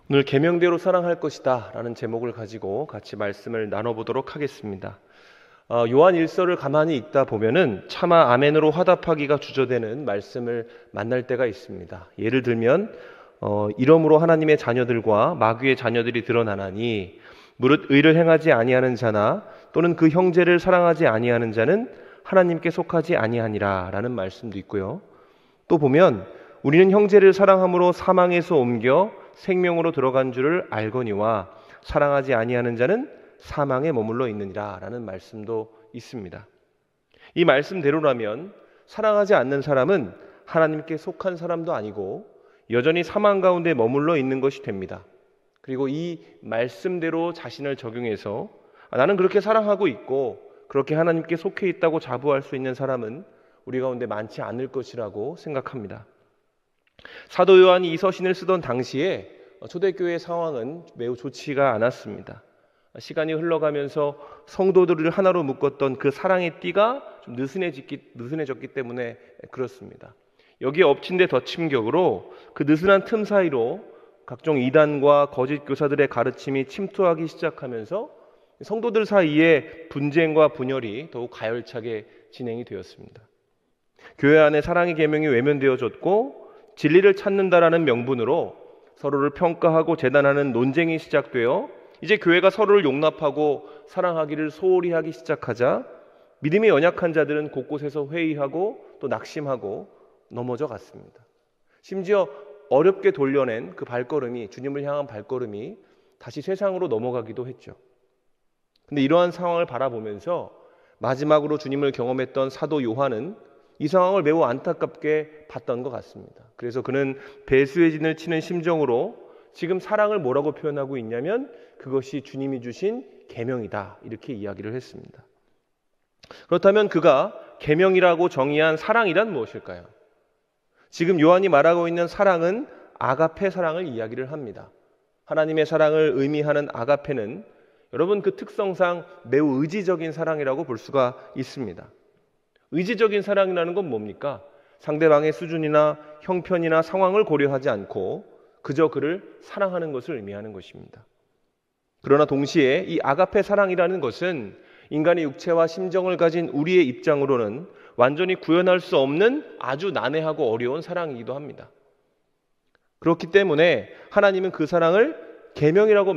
오늘 계명대로 사랑할 것이다 라는 제목을 가지고 같이 말씀을 나눠보도록 하겠습니다. 요한 1서를 가만히 읽다 보면은 차마 아멘으로 화답하기가 주저되는 말씀을 만날 때가 있습니다. 예를 들면 이러므로 하나님의 자녀들과 마귀의 자녀들이 드러나나니 무릇 의를 행하지 아니하는 자나 또는 그 형제를 사랑하지 아니하는 자는 하나님께 속하지 아니하니라 라는 말씀도 있고요. 또 보면 우리는 형제를 사랑함으로 사망에서 옮겨 생명으로 들어간 줄을 알거니와 사랑하지 아니하는 자는 사망에 머물러 있느니라 라는 말씀도 있습니다. 이 말씀대로라면 사랑하지 않는 사람은 하나님께 속한 사람도 아니고 여전히 사망 가운데 머물러 있는 것이 됩니다. 그리고 이 말씀대로 자신을 적용해서 나는 그렇게 사랑하고 있고 그렇게 하나님께 속해 있다고 자부할 수 있는 사람은 우리 가운데 많지 않을 것이라고 생각합니다. 사도 요한이 이 서신을 쓰던 당시에 초대교회의 상황은 매우 좋지가 않았습니다. 시간이 흘러가면서 성도들을 하나로 묶었던 그 사랑의 띠가 좀 느슨해졌기 때문에 그렇습니다. 여기에 엎친 데 덧친 격으로 그 느슨한 틈 사이로 각종 이단과 거짓 교사들의 가르침이 침투하기 시작하면서 성도들 사이에 분쟁과 분열이 더욱 가열차게 진행이 되었습니다. 교회 안에 사랑의 계명이 외면되어졌고 진리를 찾는다라는 명분으로 서로를 평가하고 재단하는 논쟁이 시작되어 이제 교회가 서로를 용납하고 사랑하기를 소홀히 하기 시작하자 믿음이 연약한 자들은 곳곳에서 회의하고 또 낙심하고 넘어져 갔습니다. 심지어 어렵게 돌려낸 그 발걸음이, 주님을 향한 발걸음이 다시 세상으로 넘어가기도 했죠. 근데 이러한 상황을 바라보면서 마지막으로 주님을 경험했던 사도 요한은 이 상황을 매우 안타깝게 봤던 것 같습니다. 그래서 그는 배수의 진을 치는 심정으로 지금 사랑을 뭐라고 표현하고 있냐면 그것이 주님이 주신 계명이다 이렇게 이야기를 했습니다. 그렇다면 그가 계명이라고 정의한 사랑이란 무엇일까요? 지금 요한이 말하고 있는 사랑은 아가페 사랑을 이야기를 합니다. 하나님의 사랑을 의미하는 아가페는 여러분 그 특성상 매우 의지적인 사랑이라고 볼 수가 있습니다. 의지적인 사랑이라는 건 뭡니까? 상대방의 수준이나 형편이나 상황을 고려하지 않고 그저 그를 사랑하는 것을 의미하는 것입니다. 그러나 동시에 이 아가페 사랑이라는 것은 인간의 육체와 심정을 가진 우리의 입장으로는 완전히 구현할 수 없는 아주 난해하고 어려운 사랑이기도 합니다. 그렇기 때문에 하나님은 그 사랑을 계명이라고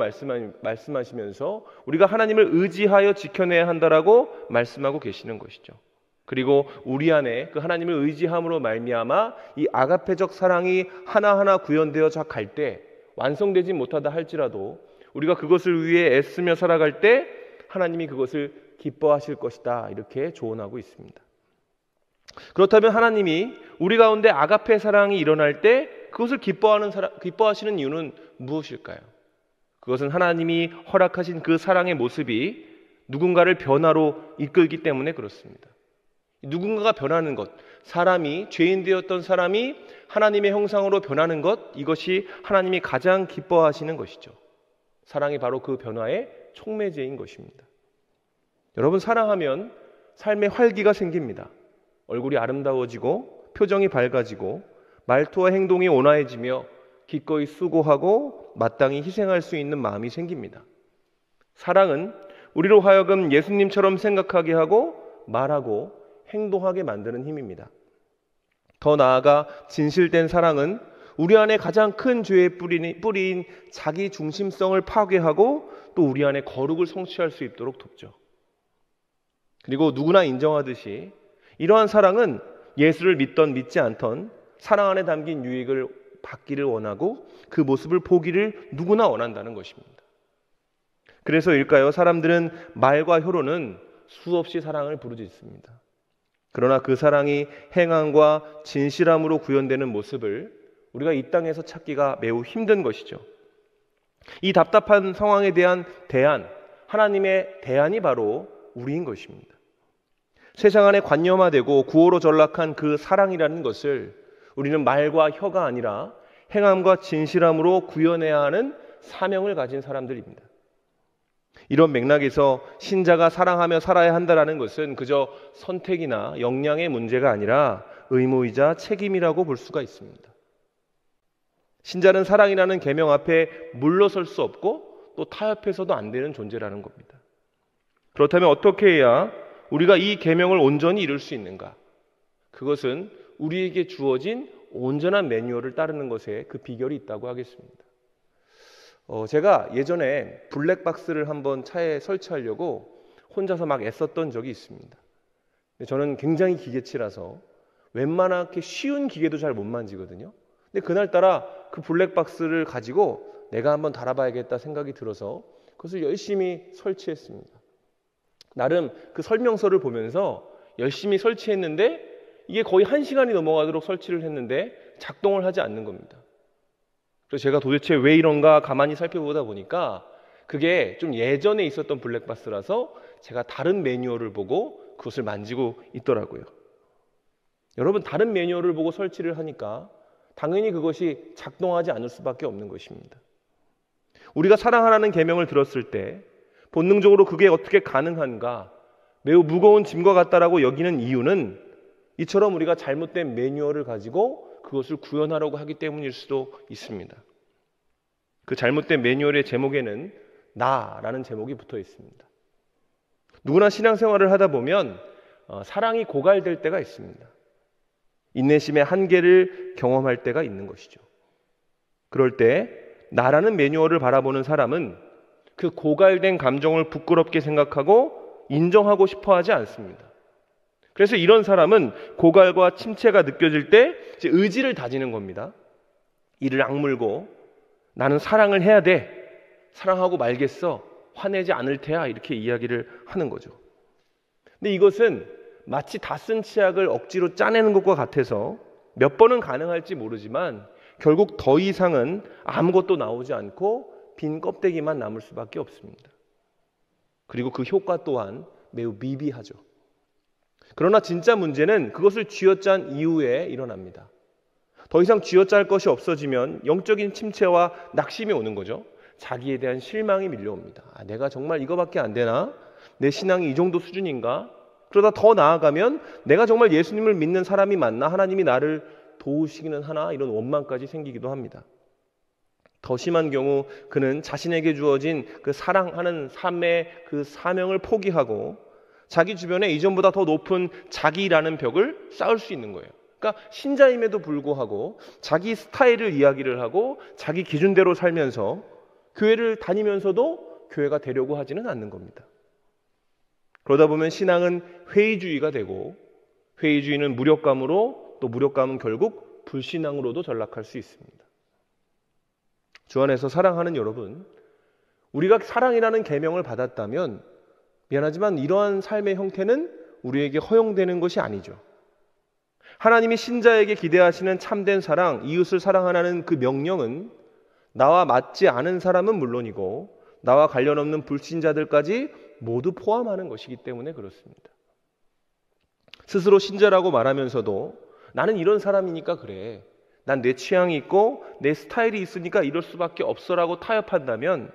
말씀하시면서 우리가 하나님을 의지하여 지켜내야 한다라고 말씀하고 계시는 것이죠. 그리고 우리 안에 그 하나님을 의지함으로 말미암아 이 아가페적 사랑이 하나하나 구현되어 갈 때 완성되지 못하다 할지라도 우리가 그것을 위해 애쓰며 살아갈 때 하나님이 그것을 기뻐하실 것이다 이렇게 조언하고 있습니다. 그렇다면 하나님이 우리 가운데 아가페 사랑이 일어날 때 그것을 기뻐하시는 이유는 무엇일까요? 그것은 하나님이 허락하신 그 사랑의 모습이 누군가를 변화로 이끌기 때문에 그렇습니다. 누군가가 변하는 것, 사람이 죄인 되었던 사람이 하나님의 형상으로 변하는 것, 이것이 하나님이 가장 기뻐하시는 것이죠. 사랑이 바로 그 변화의 촉매제인 것입니다. 여러분, 사랑하면 삶에 활기가 생깁니다. 얼굴이 아름다워지고 표정이 밝아지고 말투와 행동이 온화해지며 기꺼이 수고하고 마땅히 희생할 수 있는 마음이 생깁니다. 사랑은 우리로 하여금 예수님처럼 생각하게 하고 말하고 행동하게 만드는 힘입니다. 더 나아가 진실된 사랑은 우리 안에 가장 큰 죄의 뿌리인 자기 중심성을 파괴하고 또 우리 안에 거룩을 성취할 수 있도록 돕죠. 그리고 누구나 인정하듯이 이러한 사랑은 예수를 믿던 믿지 않던 사랑 안에 담긴 유익을 받기를 원하고 그 모습을 보기를 누구나 원한다는 것입니다. 그래서일까요? 사람들은 말과 혀로는 수없이 사랑을 부르짖습니다. 그러나 그 사랑이 행함과 진실함으로 구현되는 모습을 우리가 이 땅에서 찾기가 매우 힘든 것이죠. 이 답답한 상황에 대한 대안, 하나님의 대안이 바로 우리인 것입니다. 세상 안에 관념화되고 구호로 전락한 그 사랑이라는 것을 우리는 말과 혀가 아니라 행함과 진실함으로 구현해야 하는 사명을 가진 사람들입니다. 이런 맥락에서 신자가 사랑하며 살아야 한다는 것은 그저 선택이나 역량의 문제가 아니라 의무이자 책임이라고 볼 수가 있습니다. 신자는 사랑이라는 계명 앞에 물러설 수 없고 또 타협해서도 안 되는 존재라는 겁니다. 그렇다면 어떻게 해야 우리가 이 계명을 온전히 이룰 수 있는가? 그것은 우리에게 주어진 온전한 매뉴얼을 따르는 것에 그 비결이 있다고 하겠습니다. 제가 예전에 블랙박스를 한번 차에 설치하려고 혼자서 막 애썼던 적이 있습니다. 근데 저는 굉장히 기계치라서 웬만하게 쉬운 기계도 잘 못 만지거든요. 근데 그날따라 그 블랙박스를 가지고 내가 한번 달아봐야겠다 생각이 들어서 그것을 열심히 설치했습니다. 나름 그 설명서를 보면서 열심히 설치했는데 이게 거의 1시간이 넘어가도록 설치를 했는데 작동을 하지 않는 겁니다. 그래서 제가 도대체 왜 이런가 가만히 살펴보다 보니까 그게 좀 예전에 있었던 블랙박스라서 제가 다른 매뉴얼을 보고 그것을 만지고 있더라고요. 여러분, 다른 매뉴얼을 보고 설치를 하니까 당연히 그것이 작동하지 않을 수밖에 없는 것입니다. 우리가 사랑하라는 계명을 들었을 때 본능적으로 그게 어떻게 가능한가, 매우 무거운 짐과 같다라고 여기는 이유는 이처럼 우리가 잘못된 매뉴얼을 가지고 그것을 구현하려고 하기 때문일 수도 있습니다. 그 잘못된 매뉴얼의 제목에는 나라는 제목이 붙어 있습니다. 누구나 신앙생활을 하다 보면 사랑이 고갈될 때가 있습니다. 인내심의 한계를 경험할 때가 있는 것이죠. 그럴 때 나라는 매뉴얼을 바라보는 사람은 그 고갈된 감정을 부끄럽게 생각하고 인정하고 싶어 하지 않습니다. 그래서 이런 사람은 고갈과 침체가 느껴질 때 이제 의지를 다지는 겁니다. 이를 악물고 나는 사랑을 해야 돼. 사랑하고 말겠어. 화내지 않을 테야. 이렇게 이야기를 하는 거죠. 근데 이것은 마치 다 쓴 치약을 억지로 짜내는 것과 같아서 몇 번은 가능할지 모르지만 결국 더 이상은 아무것도 나오지 않고 빈 껍데기만 남을 수밖에 없습니다. 그리고 그 효과 또한 매우 미비하죠. 그러나 진짜 문제는 그것을 쥐어짠 이후에 일어납니다. 더 이상 쥐어짤 것이 없어지면 영적인 침체와 낙심이 오는 거죠. 자기에 대한 실망이 밀려옵니다. 내가 정말 이거밖에 안 되나? 내 신앙이 이 정도 수준인가? 그러다 더 나아가면 내가 정말 예수님을 믿는 사람이 맞나? 하나님이 나를 도우시기는 하나? 이런 원망까지 생기기도 합니다. 더 심한 경우 그는 자신에게 주어진 그 사랑하는 삶의 그 사명을 포기하고 자기 주변에 이전보다 더 높은 자기라는 벽을 쌓을 수 있는 거예요. 그러니까 신자임에도 불구하고 자기 스타일을 이야기를 하고 자기 기준대로 살면서 교회를 다니면서도 교회가 되려고 하지는 않는 겁니다. 그러다 보면 신앙은 회의주의가 되고 회의주의는 무력감으로 또 무력감은 결국 불신앙으로도 전락할 수 있습니다. 주 안에서 사랑하는 여러분, 우리가 사랑이라는 계명을 받았다면 미안하지만 이러한 삶의 형태는 우리에게 허용되는 것이 아니죠. 하나님이 신자에게 기대하시는 참된 사랑, 이웃을 사랑하라는 그 명령은 나와 맞지 않은 사람은 물론이고 나와 관련 없는 불신자들까지 모두 포함하는 것이기 때문에 그렇습니다. 스스로 신자라고 말하면서도 나는 이런 사람이니까 그래. 난 내 취향이 있고 내 스타일이 있으니까 이럴 수밖에 없어라고 타협한다면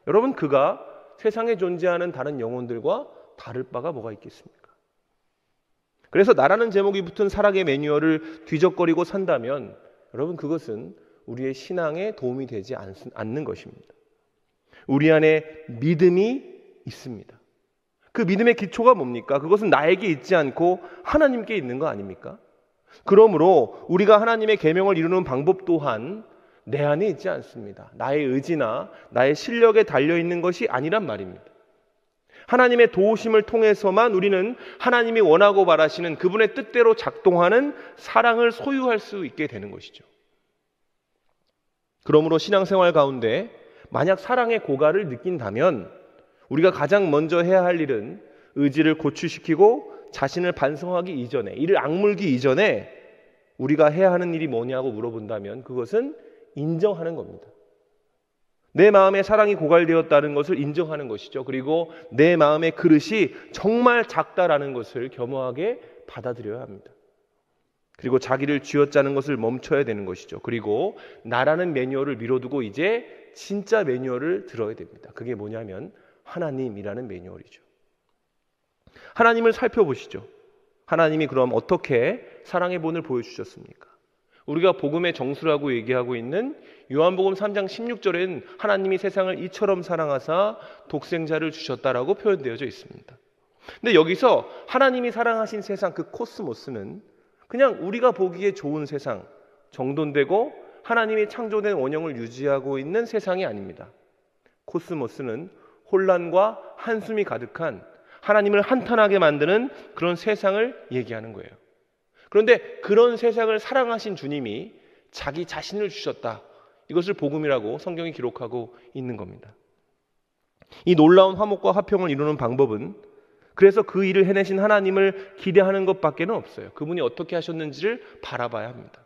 여러분, 그가 세상에 존재하는 다른 영혼들과 다를 바가 뭐가 있겠습니까? 그래서 나라는 제목이 붙은 사랑의 매뉴얼을 뒤적거리고 산다면 여러분, 그것은 우리의 신앙에 도움이 되지 않는 것입니다. 우리 안에 믿음이 있습니다. 그 믿음의 기초가 뭡니까? 그것은 나에게 있지 않고 하나님께 있는 거 아닙니까? 그러므로 우리가 하나님의 계명을 이루는 방법 또한 내 안에 있지 않습니다. 나의 의지나 나의 실력에 달려있는 것이 아니란 말입니다. 하나님의 도우심을 통해서만 우리는 하나님이 원하고 바라시는 그분의 뜻대로 작동하는 사랑을 소유할 수 있게 되는 것이죠. 그러므로 신앙생활 가운데 만약 사랑의 고갈을 느낀다면 우리가 가장 먼저 해야 할 일은 의지를 고취시키고 자신을 반성하기 이전에, 이를 악물기 이전에 우리가 해야 하는 일이 뭐냐고 물어본다면 그것은 인정하는 겁니다. 내 마음에 사랑이 고갈되었다는 것을 인정하는 것이죠. 그리고 내 마음의 그릇이 정말 작다라는 것을 겸허하게 받아들여야 합니다. 그리고 자기를 쥐어짜는 것을 멈춰야 되는 것이죠. 그리고 나라는 매뉴얼을 미뤄두고 이제 진짜 매뉴얼을 들어야 됩니다. 그게 뭐냐면 하나님이라는 매뉴얼이죠. 하나님을 살펴보시죠. 하나님이 그럼 어떻게 사랑의 본을 보여주셨습니까? 우리가 복음의 정수라고 얘기하고 있는 요한복음 3장 16절엔 하나님이 세상을 이처럼 사랑하사 독생자를 주셨다라고 표현되어져 있습니다. 근데 여기서 하나님이 사랑하신 세상, 그 코스모스는 그냥 우리가 보기에 좋은 세상, 정돈되고 하나님이 창조된 원형을 유지하고 있는 세상이 아닙니다. 코스모스는 혼란과 한숨이 가득한 하나님을 한탄하게 만드는 그런 세상을 얘기하는 거예요. 그런데 그런 세상을 사랑하신 주님이 자기 자신을 주셨다. 이것을 복음이라고 성경이 기록하고 있는 겁니다. 이 놀라운 화목과 화평을 이루는 방법은 그래서 그 일을 해내신 하나님을 기대하는 것밖에는 없어요. 그분이 어떻게 하셨는지를 바라봐야 합니다.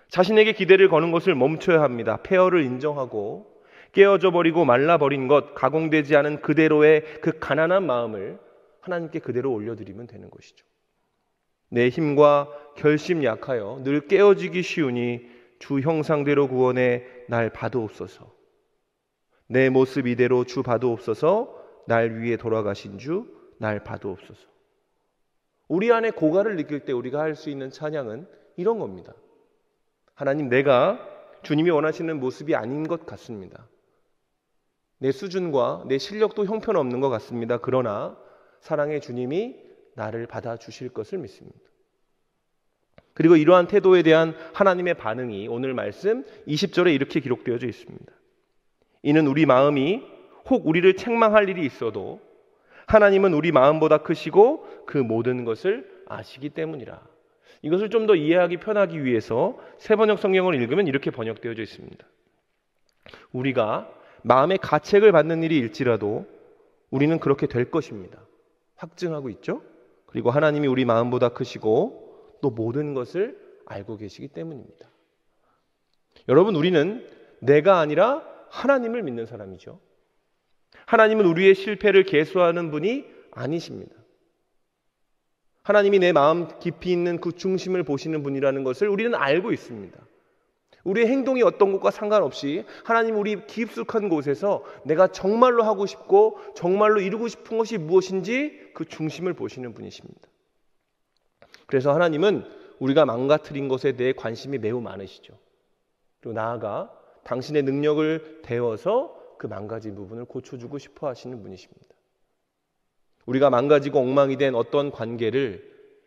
자신에게 기대를 거는 것을 멈춰야 합니다. 폐허를 인정하고 깨어져 버리고 말라버린 것, 가공되지 않은 그대로의 그 가난한 마음을 하나님께 그대로 올려드리면 되는 것이죠. 내 힘과 결심 약하여 늘 깨어지기 쉬우니 주 형상대로 구원해 날 받으옵소서. 내 모습 이대로 주 받으옵소서. 날 위에 돌아가신 주 날 받으옵소서. 우리 안에 고갈을 느낄 때 우리가 할 수 있는 찬양은 이런 겁니다. 하나님, 내가 주님이 원하시는 모습이 아닌 것 같습니다. 내 수준과 내 실력도 형편없는 것 같습니다. 그러나 사랑의 주님이 나를 받아주실 것을 믿습니다. 그리고 이러한 태도에 대한 하나님의 반응이 오늘 말씀 20절에 이렇게 기록되어져 있습니다. 이는 우리 마음이 혹 우리를 책망할 일이 있어도 하나님은 우리 마음보다 크시고 그 모든 것을 아시기 때문이라. 이것을 좀 더 이해하기 편하기 위해서 세번역 성경을 읽으면 이렇게 번역되어져 있습니다. 우리가 마음의 가책을 받는 일이 일지라도 우리는 그렇게 될 것입니다. 확증하고 있죠? 그리고 하나님이 우리 마음보다 크시고 또 모든 것을 알고 계시기 때문입니다. 여러분, 우리는 내가 아니라 하나님을 믿는 사람이죠. 하나님은 우리의 실패를 계수하는 분이 아니십니다. 하나님이 내 마음 깊이 있는 그 중심을 보시는 분이라는 것을 우리는 알고 있습니다. 우리의 행동이 어떤 것과 상관없이 하나님 우리 깊숙한 곳에서 내가 정말로 하고 싶고 정말로 이루고 싶은 것이 무엇인지 그 중심을 보시는 분이십니다. 그래서 하나님은 우리가 망가뜨린 것에 대해 관심이 매우 많으시죠. 그리고 나아가 당신의 능력을 대어서 그 망가진 부분을 고쳐주고 싶어 하시는 분이십니다. 우리가 망가지고 엉망이 된 어떤 관계를,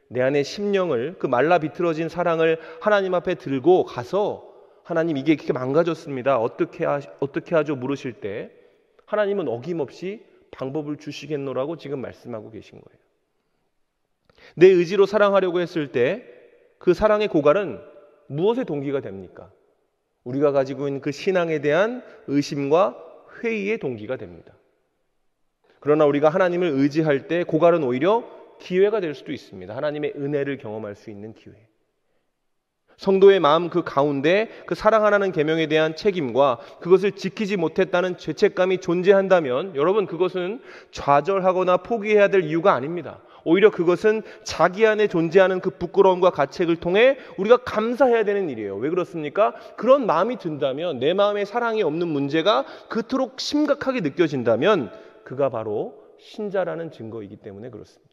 내 안의 심령을, 그 말라 비틀어진 사랑을 하나님 앞에 들고 가서 하나님, 이게 이렇게 망가졌습니다. 어떻게 하죠? 물으실 때 하나님은 어김없이 방법을 주시겠노라고 지금 말씀하고 계신 거예요. 내 의지로 사랑하려고 했을 때 그 사랑의 고갈은 무엇의 동기가 됩니까? 우리가 가지고 있는 그 신앙에 대한 의심과 회의의 동기가 됩니다. 그러나 우리가 하나님을 의지할 때 고갈은 오히려 기회가 될 수도 있습니다. 하나님의 은혜를 경험할 수 있는 기회. 성도의 마음 그 가운데 그 사랑하라는 계명에 대한 책임과 그것을 지키지 못했다는 죄책감이 존재한다면 여러분, 그것은 좌절하거나 포기해야 될 이유가 아닙니다. 오히려 그것은 자기 안에 존재하는 그 부끄러움과 가책을 통해 우리가 감사해야 되는 일이에요. 왜 그렇습니까? 그런 마음이 든다면, 내 마음에 사랑이 없는 문제가 그토록 심각하게 느껴진다면 그가 바로 신자라는 증거이기 때문에 그렇습니다.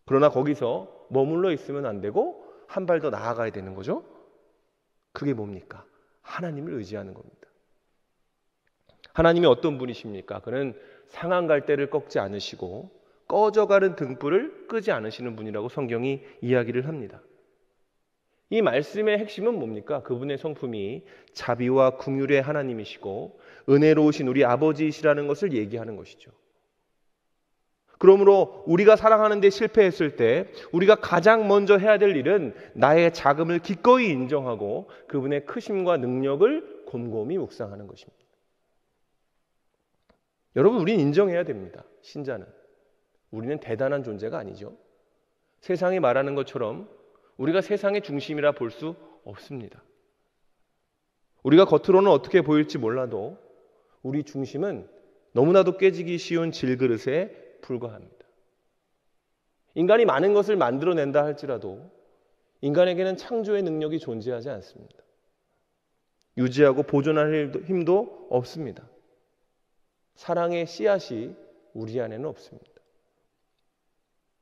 그러나 거기서 머물러 있으면 안 되고 한 발 더 나아가야 되는 거죠. 그게 뭡니까? 하나님을 의지하는 겁니다. 하나님이 어떤 분이십니까? 그는 상한 갈대를 꺾지 않으시고 꺼져가는 등불을 끄지 않으시는 분이라고 성경이 이야기를 합니다. 이 말씀의 핵심은 뭡니까? 그분의 성품이 자비와 긍휼의 하나님이시고 은혜로우신 우리 아버지이시라는 것을 얘기하는 것이죠. 그러므로 우리가 사랑하는 데 실패했을 때 우리가 가장 먼저 해야 될 일은 나의 작음을 기꺼이 인정하고 그분의 크심과 능력을 곰곰이 묵상하는 것입니다. 여러분, 우리는 인정해야 됩니다. 신자는. 우리는 대단한 존재가 아니죠. 세상이 말하는 것처럼 우리가 세상의 중심이라 볼 수 없습니다. 우리가 겉으로는 어떻게 보일지 몰라도 우리 중심은 너무나도 깨지기 쉬운 질그릇에 불과합니다. 인간이 많은 것을 만들어낸다 할지라도 인간에게는 창조의 능력이 존재하지 않습니다. 유지하고 보존할 힘도 없습니다. 사랑의 씨앗이 우리 안에는 없습니다.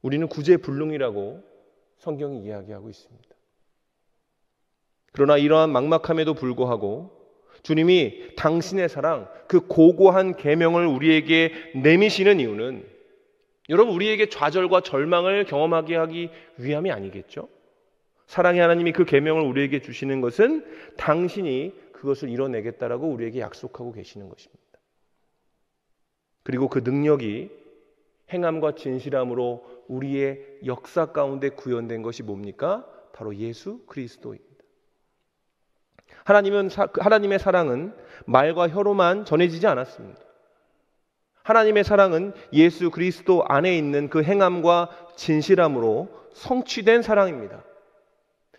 우리는 구제불능이라고 성경이 이야기하고 있습니다. 그러나 이러한 막막함에도 불구하고 주님이 당신의 사랑, 그 고고한 계명을 우리에게 내미시는 이유는 여러분 우리에게 좌절과 절망을 경험하게 하기 위함이 아니겠죠? 사랑의 하나님이 그 계명을 우리에게 주시는 것은 당신이 그것을 이뤄내겠다라고 우리에게 약속하고 계시는 것입니다. 그리고 그 능력이 행함과 진실함으로 우리의 역사 가운데 구현된 것이 뭡니까? 바로 예수 그리스도입니다. 하나님의 사랑은 말과 혀로만 전해지지 않았습니다. 하나님의 사랑은 예수 그리스도 안에 있는 그 행함과 진실함으로 성취된 사랑입니다.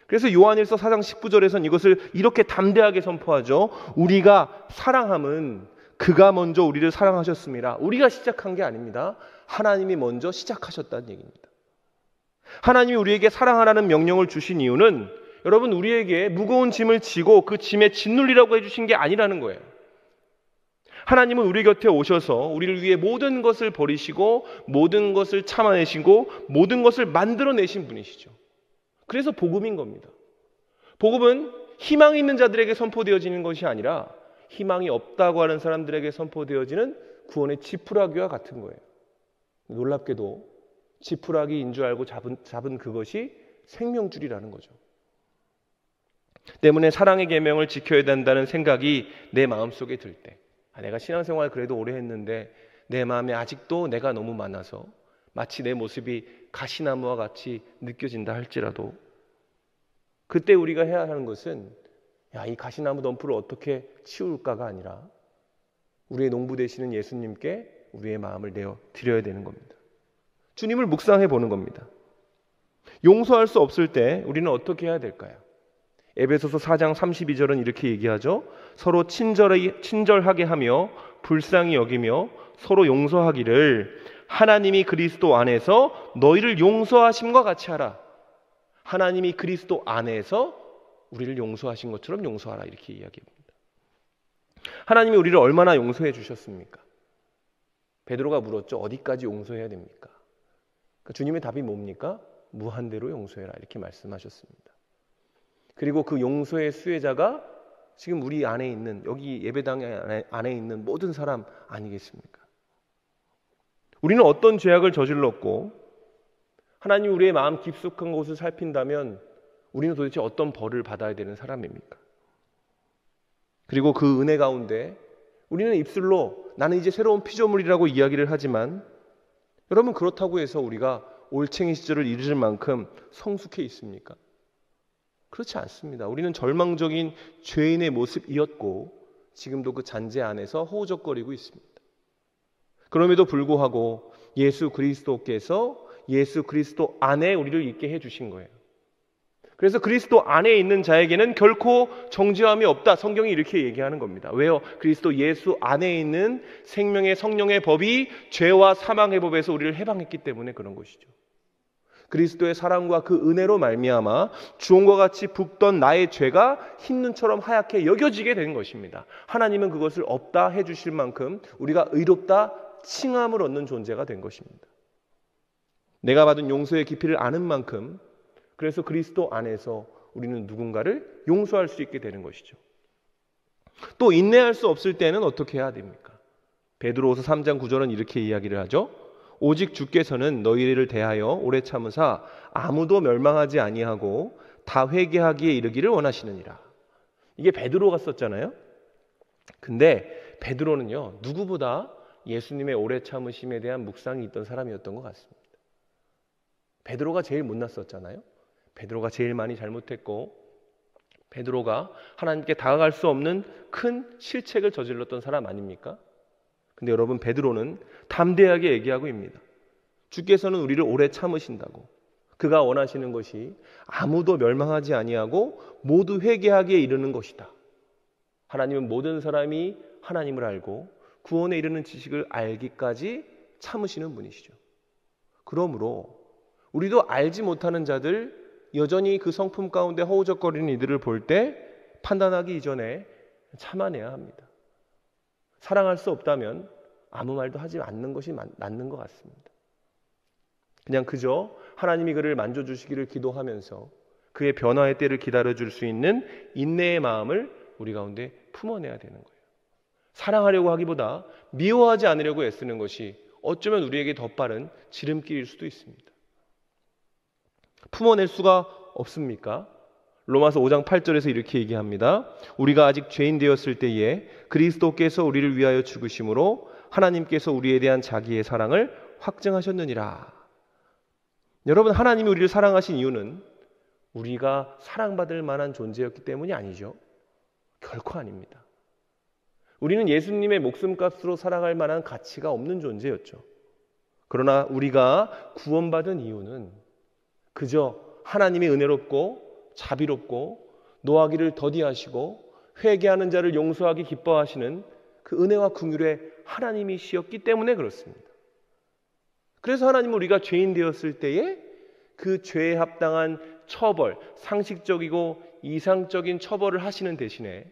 그래서 요한일서 4장 19절에서는 이것을 이렇게 담대하게 선포하죠. 우리가 사랑함은 그가 먼저 우리를 사랑하셨습니다. 우리가 시작한 게 아닙니다. 하나님이 먼저 시작하셨다는 얘기입니다. 하나님이 우리에게 사랑하라는 명령을 주신 이유는 여러분 우리에게 무거운 짐을 지고 그 짐에 짓눌리라고 해주신 게 아니라는 거예요. 하나님은 우리 곁에 오셔서 우리를 위해 모든 것을 버리시고 모든 것을 참아내시고 모든 것을 만들어내신 분이시죠. 그래서 복음인 겁니다. 복음은 희망이 있는 자들에게 선포되어지는 것이 아니라 희망이 없다고 하는 사람들에게 선포되어지는 구원의 지푸라기와 같은 거예요. 놀랍게도 지푸라기인 줄 알고 잡은 그것이 생명줄이라는 거죠. 때문에 사랑의 계명을 지켜야 된다는 생각이 내 마음속에 들 때, 내가 신앙생활 그래도 오래 했는데 내 마음에 아직도 내가 너무 많아서 마치 내 모습이 가시나무와 같이 느껴진다 할지라도 그때 우리가 해야 하는 것은 이 가시나무 덤불을 어떻게 치울까가 아니라 우리의 농부 되시는 예수님께 우리의 마음을 내어 드려야 되는 겁니다. 주님을 묵상해 보는 겁니다. 용서할 수 없을 때 우리는 어떻게 해야 될까요? 에베소서 4장 32절은 이렇게 얘기하죠. 서로 친절하게 하며 불쌍히 여기며 서로 용서하기를 하나님이 그리스도 안에서 너희를 용서하심과 같이 하라. 하나님이 그리스도 안에서 우리를 용서하신 것처럼 용서하라 이렇게 이야기합니다. 하나님이 우리를 얼마나 용서해 주셨습니까? 베드로가 물었죠. 어디까지 용서해야 됩니까? 그러니까 주님의 답이 뭡니까? 무한대로 용서해라 이렇게 말씀하셨습니다. 그리고 그 용서의 수혜자가 지금 우리 안에 있는 여기 예배당 안에 있는 모든 사람 아니겠습니까? 우리는 어떤 죄악을 저질렀고 하나님이 우리의 마음 깊숙한 곳을 살핀다면 우리는 도대체 어떤 벌을 받아야 되는 사람입니까? 그리고 그 은혜 가운데 우리는 입술로 나는 이제 새로운 피조물이라고 이야기를 하지만 여러분 그렇다고 해서 우리가 올챙이 시절을 잃을 만큼 성숙해 있습니까? 그렇지 않습니다. 우리는 절망적인 죄인의 모습이었고 지금도 그 잔재 안에서 허우적거리고 있습니다. 그럼에도 불구하고 예수 그리스도께서 예수 그리스도 안에 우리를 있게 해주신 거예요. 그래서 그리스도 안에 있는 자에게는 결코 정죄함이 없다. 성경이 이렇게 얘기하는 겁니다. 왜요? 그리스도 예수 안에 있는 생명의 성령의 법이 죄와 사망의 법에서 우리를 해방했기 때문에 그런 것이죠. 그리스도의 사랑과 그 은혜로 말미암아 주홍과 같이 붓던 나의 죄가 흰눈처럼 하얗게 여겨지게 된 것입니다. 하나님은 그것을 없다 해주실 만큼 우리가 의롭다 칭함을 얻는 존재가 된 것입니다. 내가 받은 용서의 깊이를 아는 만큼 그래서 그리스도 안에서 우리는 누군가를 용서할 수 있게 되는 것이죠. 또 인내할 수 없을 때는 어떻게 해야 됩니까? 베드로후서 3장 9절은 이렇게 이야기를 하죠. 오직 주께서는 너희를 대하여 오래 참으사 아무도 멸망하지 아니하고 다 회개하기에 이르기를 원하시느니라. 이게 베드로가 썼잖아요. 근데 베드로는요 누구보다 예수님의 오래 참으심에 대한 묵상이 있던 사람이었던 것 같습니다. 베드로가 제일 못났었잖아요. 베드로가 제일 많이 잘못했고 베드로가 하나님께 다가갈 수 없는 큰 실책을 저질렀던 사람 아닙니까? 근데 여러분 베드로는 담대하게 얘기하고 있습니다. 주께서는 우리를 오래 참으신다고. 그가 원하시는 것이 아무도 멸망하지 아니하고 모두 회개하기에 이르는 것이다. 하나님은 모든 사람이 하나님을 알고 구원에 이르는 지식을 알기까지 참으시는 분이시죠. 그러므로 우리도 알지 못하는 자들 여전히 그 성품 가운데 허우적거리는 이들을 볼 때 판단하기 이전에 참아내야 합니다. 사랑할 수 없다면 아무 말도 하지 않는 것이 맞는 것 같습니다. 그냥 그저 하나님이 그를 만져주시기를 기도하면서 그의 변화의 때를 기다려줄 수 있는 인내의 마음을 우리 가운데 품어내야 되는 거예요. 사랑하려고 하기보다 미워하지 않으려고 애쓰는 것이 어쩌면 우리에게 더 빠른 지름길일 수도 있습니다. 품어낼 수가 없습니까? 로마서 5장 8절에서 이렇게 얘기합니다. 우리가 아직 죄인 되었을 때에 그리스도께서 우리를 위하여 죽으심으로 하나님께서 우리에 대한 자기의 사랑을 확증하셨느니라. 여러분, 하나님이 우리를 사랑하신 이유는 우리가 사랑받을 만한 존재였기 때문이 아니죠. 결코 아닙니다. 우리는 예수님의 목숨값으로 살아갈 만한 가치가 없는 존재였죠. 그러나 우리가 구원받은 이유는 그저 하나님이 은혜롭고 자비롭고 노하기를 더디하시고 회개하는 자를 용서하기 기뻐하시는 그 은혜와 긍휼의 하나님이시였기 때문에 그렇습니다. 그래서 하나님은 우리가 죄인 되었을 때에 그 죄에 합당한 처벌, 상식적이고 이상적인 처벌을 하시는 대신에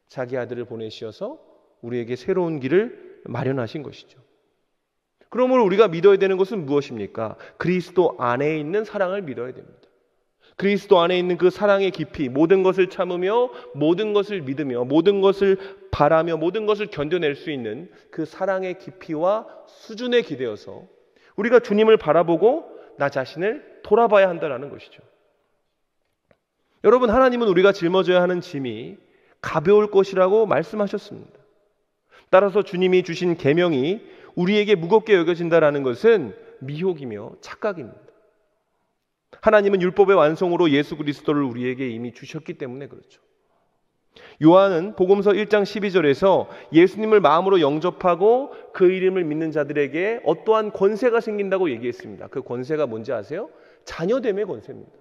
자기 아들을 보내시어서 우리에게 새로운 길을 마련하신 것이죠. 그러므로 우리가 믿어야 되는 것은 무엇입니까? 그리스도 안에 있는 사랑을 믿어야 됩니다. 그리스도 안에 있는 그 사랑의 깊이, 모든 것을 참으며 모든 것을 믿으며 모든 것을 바라며 모든 것을 견뎌낼 수 있는 그 사랑의 깊이와 수준에 기대어서 우리가 주님을 바라보고 나 자신을 돌아봐야 한다는 것이죠. 여러분, 하나님은 우리가 짊어져야 하는 짐이 가벼울 것이라고 말씀하셨습니다. 따라서 주님이 주신 계명이 우리에게 무겁게 여겨진다는 것은 미혹이며 착각입니다. 하나님은 율법의 완성으로 예수 그리스도를 우리에게 이미 주셨기 때문에 그렇죠. 요한은 복음서 1장 12절에서 예수님을 마음으로 영접하고 그 이름을 믿는 자들에게 어떠한 권세가 생긴다고 얘기했습니다. 그 권세가 뭔지 아세요? 자녀됨의 권세입니다.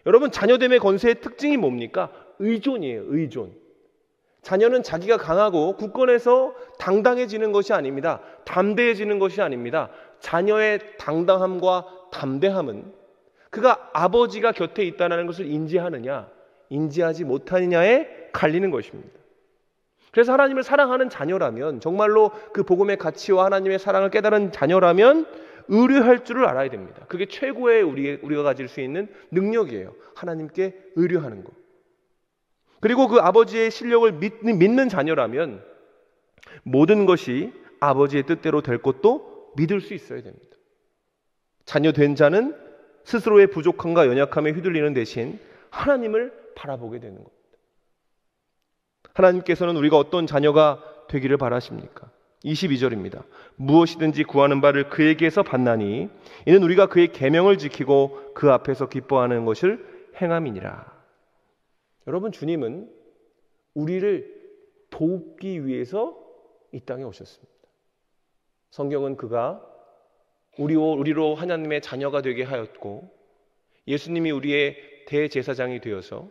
여러분, 자녀됨의 권세의 특징이 뭡니까? 의존이에요. 의존. 자녀는 자기가 강하고 굳건해서 당당해지는 것이 아닙니다. 담대해지는 것이 아닙니다. 자녀의 당당함과 담대함은 그가 아버지가 곁에 있다는 것을 인지하느냐 인지하지 못하느냐에 갈리는 것입니다. 그래서 하나님을 사랑하는 자녀라면, 정말로 그 복음의 가치와 하나님의 사랑을 깨달은 자녀라면 의뢰할 줄을 알아야 됩니다. 그게 최고의 우리가 가질 수 있는 능력이에요. 하나님께 의뢰하는 것. 그리고 그 아버지의 실력을 믿는 자녀라면 모든 것이 아버지의 뜻대로 될 것도 믿을 수 있어야 됩니다. 자녀 된 자는 스스로의 부족함과 연약함에 휘둘리는 대신 하나님을 바라보게 되는 겁니다. 하나님께서는 우리가 어떤 자녀가 되기를 바라십니까? 22절입니다. 무엇이든지 구하는 바를 그에게서 받나니 이는 우리가 그의 계명을 지키고 그 앞에서 기뻐하는 것을 행함이니라. 여러분, 주님은 우리를 돕기 위해서 이 땅에 오셨습니다. 성경은 그가 우리로 하나님의 자녀가 되게 하였고 예수님이 우리의 대제사장이 되어서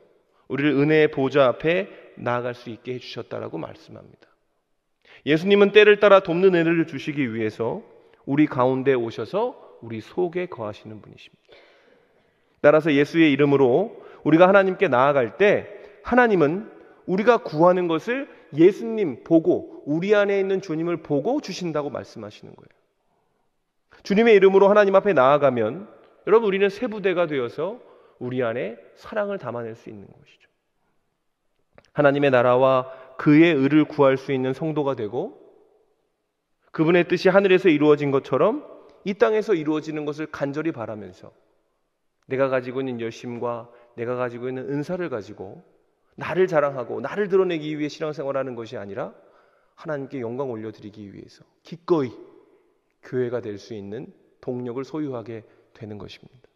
우리를 은혜의 보좌 앞에 나아갈 수 있게 해주셨다라고 말씀합니다. 예수님은 때를 따라 돕는 은혜를 주시기 위해서 우리 가운데 오셔서 우리 속에 거하시는 분이십니다. 따라서 예수의 이름으로 우리가 하나님께 나아갈 때 하나님은 우리가 구하는 것을 예수님 보고 우리 안에 있는 주님을 보고 주신다고 말씀하시는 거예요. 주님의 이름으로 하나님 앞에 나아가면 여러분, 우리는 새 부대가 되어서 우리 안에 사랑을 담아낼 수 있는 것이죠. 하나님의 나라와 그의 의를 구할 수 있는 성도가 되고 그분의 뜻이 하늘에서 이루어진 것처럼 이 땅에서 이루어지는 것을 간절히 바라면서 내가 가지고 있는 열심과 내가 가지고 있는 은사를 가지고 나를 자랑하고 나를 드러내기 위해 신앙생활하는 것이 아니라 하나님께 영광 올려드리기 위해서 기꺼이 교회가 될 수 있는 동력을 소유하게 되는 것입니다.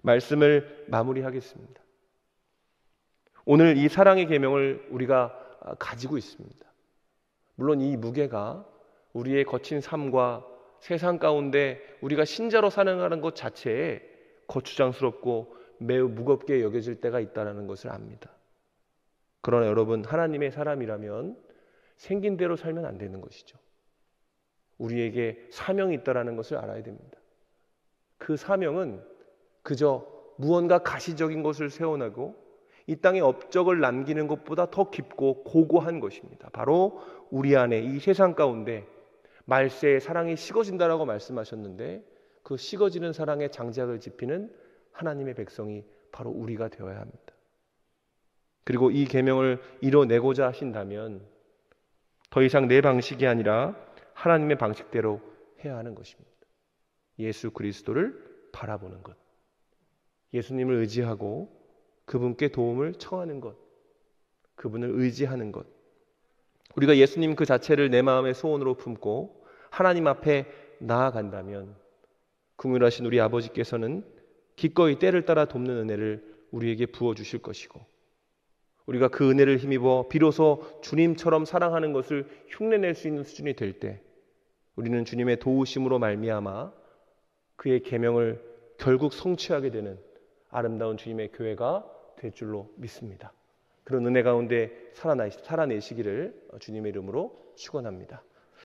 말씀을 마무리하겠습니다. 오늘 이 사랑의 계명을 우리가 가지고 있습니다. 물론 이 무게가 우리의 거친 삶과 세상 가운데 우리가 신자로 살아가는 것 자체에 거추장스럽고 매우 무겁게 여겨질 때가 있다는 것을 압니다. 그러나 여러분, 하나님의 사람이라면 생긴 대로 살면 안 되는 것이죠. 우리에게 사명이 있다는 것을 알아야 됩니다. 그 사명은 그저 무언가 가시적인 것을 세워나고 이 땅에 업적을 남기는 것보다 더 깊고 고고한 것입니다. 바로 우리 안에 이 세상 가운데 말세의 사랑이 식어진다라고 말씀하셨는데 그 식어지는 사랑의 장작을 지피는 하나님의 백성이 바로 우리가 되어야 합니다. 그리고 이 계명을 이뤄내고자 하신다면 더 이상 내 방식이 아니라 하나님의 방식대로 해야 하는 것입니다. 예수 그리스도를 바라보는 것, 예수님을 의지하고 그분께 도움을 청하는 것, 그분을 의지하는 것, 우리가 예수님 그 자체를 내 마음의 소원으로 품고 하나님 앞에 나아간다면 긍휼하신 우리 아버지께서는 기꺼이 때를 따라 돕는 은혜를 우리에게 부어주실 것이고, 우리가 그 은혜를 힘입어 비로소 주님처럼 사랑하는 것을 흉내낼 수 있는 수준이 될 때 우리는 주님의 도우심으로 말미암아 그의 계명을 결국 성취하게 되는 아름다운 주님의 교회가 될 줄로 믿습니다. 그런 은혜 가운데 살아내시기를 주님의 이름으로 축원합니다.